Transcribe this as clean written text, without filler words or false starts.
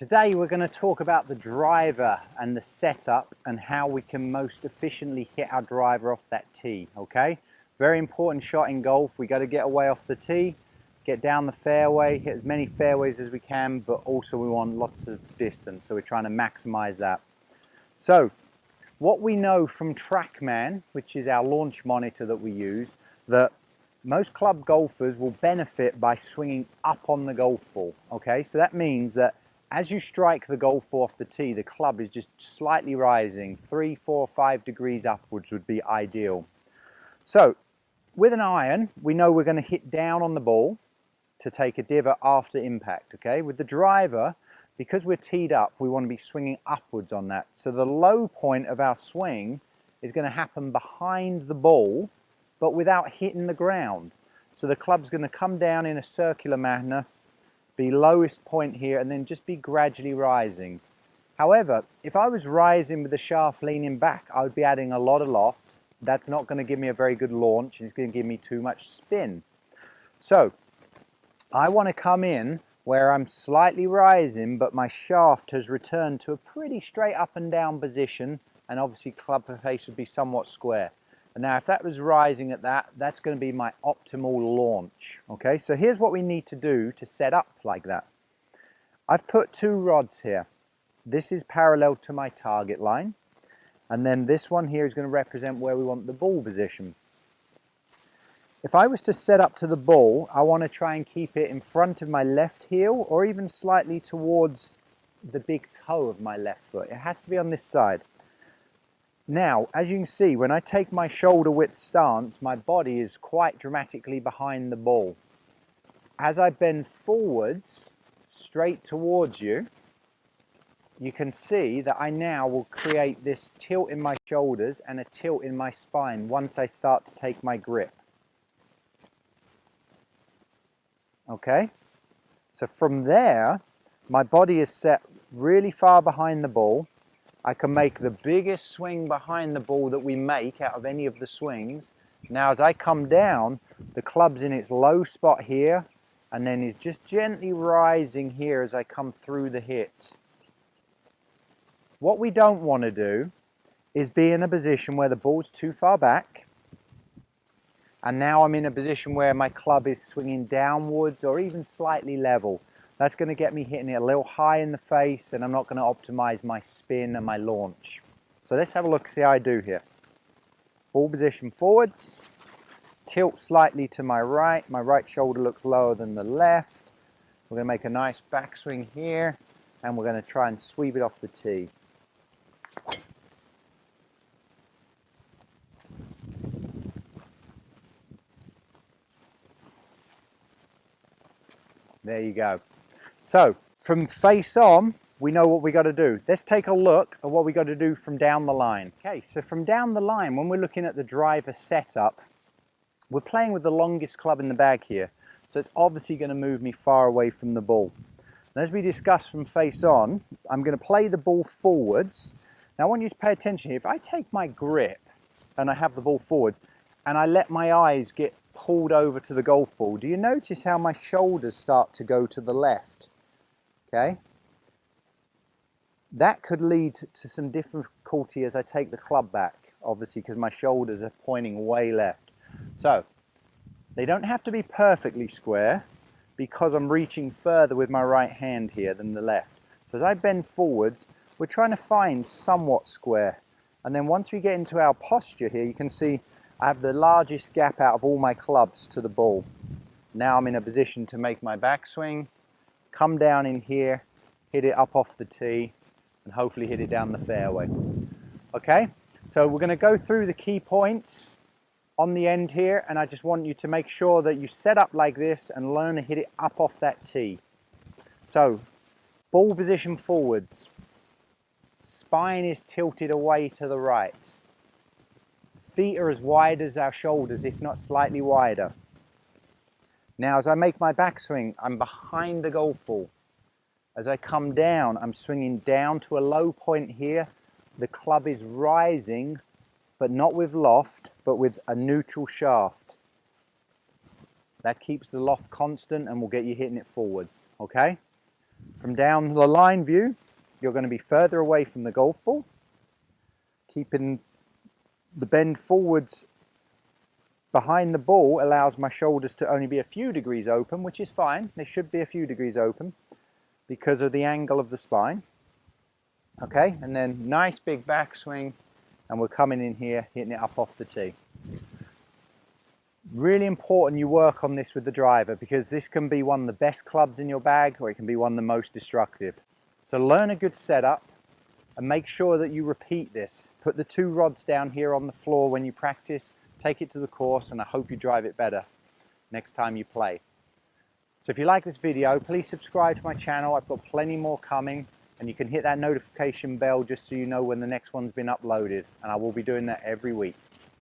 Today we're going to talk about the driver and the setup and how we can most efficiently hit our driver off that tee, okay? Very important shot in golf. We got to get away off the tee, get down the fairway, hit as many fairways as we can, but also we want lots of distance, so we're trying to maximize that. So what we know from TrackMan, which is our launch monitor that we use, that most club golfers will benefit by swinging up on the golf ball, okay? So that means that as you strike the golf ball off the tee, the club is just slightly rising. 3, 4, 5 degrees upwards would be ideal. So with an iron, we know we're going to hit down on the ball to take a divot after impact, okay? With the driver, because we're teed up, we want to be swinging upwards on that. So the low point of our swing is going to happen behind the ball, but without hitting the ground. So the club's going to come down in a circular manner, be lowest point here, and then just be gradually rising. However, if I was rising with the shaft leaning back, I would be adding a lot of loft. That's not going to give me a very good launch, and it's going to give me too much spin. So I want to come in where I'm slightly rising, but my shaft has returned to a pretty straight up and down position, and obviously club face would be somewhat square. And now if that was rising at that, that's going to be my optimal launch. Okay, so here's what we need to do to set up like that. I've put 2 rods here. This is parallel to my target line, and then this one here is going to represent where we want the ball position. If I was to set up to the ball, I want to try and keep it in front of my left heel, or even slightly towards the big toe of my left foot. It has to be on this side. Now, as you can see, when I take my shoulder width stance, my body is quite dramatically behind the ball. As I bend forwards, straight towards you, you can see that I now will create this tilt in my shoulders and a tilt in my spine once I start to take my grip. Okay? So from there, my body is set really far behind the ball. I can make the biggest swing behind the ball that we make out of any of the swings. Now as I come down, the club's in its low spot here, and then is just gently rising here as I come through the hit. What we don't want to do is be in a position where the ball's too far back, and now I'm in a position where my club is swinging downwards or even slightly level. That's going to get me hitting it a little high in the face, and I'm not going to optimize my spin and my launch. So let's have a look, see how I do here. Ball position forwards, tilt slightly to my right shoulder looks lower than the left. We're going to make a nice backswing here, and we're going to try and sweep it off the tee. There you go. So from face on, we know what we got to do. Let's take a look at what we got to do from down the line. Okay, so from down the line, when we're looking at the driver setup, we're playing with the longest club in the bag here. So it's obviously going to move me far away from the ball. And as we discussed from face on, I'm going to play the ball forwards. Now I want you to pay attention here. If I take my grip and I have the ball forwards and I let my eyes get pulled over to the golf ball, do you notice how my shoulders start to go to the left? Okay, that could lead to some difficulty as I take the club back, obviously, because my shoulders are pointing way left. So they don't have to be perfectly square because I'm reaching further with my right hand here than the left. So as I bend forwards, we're trying to find somewhat square. And then once we get into our posture here, you can see I have the largest gap out of all my clubs to the ball. Now I'm in a position to make my backswing, come down in here, hit it up off the tee, and hopefully hit it down the fairway. Okay, so we're going to go through the key points on the end here, and I just want you to make sure that you set up like this and learn to hit it up off that tee. So, ball position forwards, spine is tilted away to the right, feet are as wide as our shoulders, if not slightly wider. Now as I make my backswing, I'm behind the golf ball. As I come down, I'm swinging down to a low point here. The club is rising, but not with loft, but with a neutral shaft. That keeps the loft constant and will get you hitting it forward, okay? From down the line view, you're going to be further away from the golf ball, keeping the bend forwards behind the ball allows my shoulders to only be a few degrees open, which is fine. They should be a few degrees open because of the angle of the spine. Okay, and then nice big backswing, and we're coming in here, hitting it up off the tee. Really important you work on this with the driver, because this can be one of the best clubs in your bag, or it can be one of the most destructive. So learn a good setup and make sure that you repeat this. Put the 2 rods down here on the floor when you practice, take it to the course, and I hope you drive it better next time you play. So if you like this video, please subscribe to my channel. I've got plenty more coming, and you can hit that notification bell just so you know when the next one's been uploaded, and I will be doing that every week.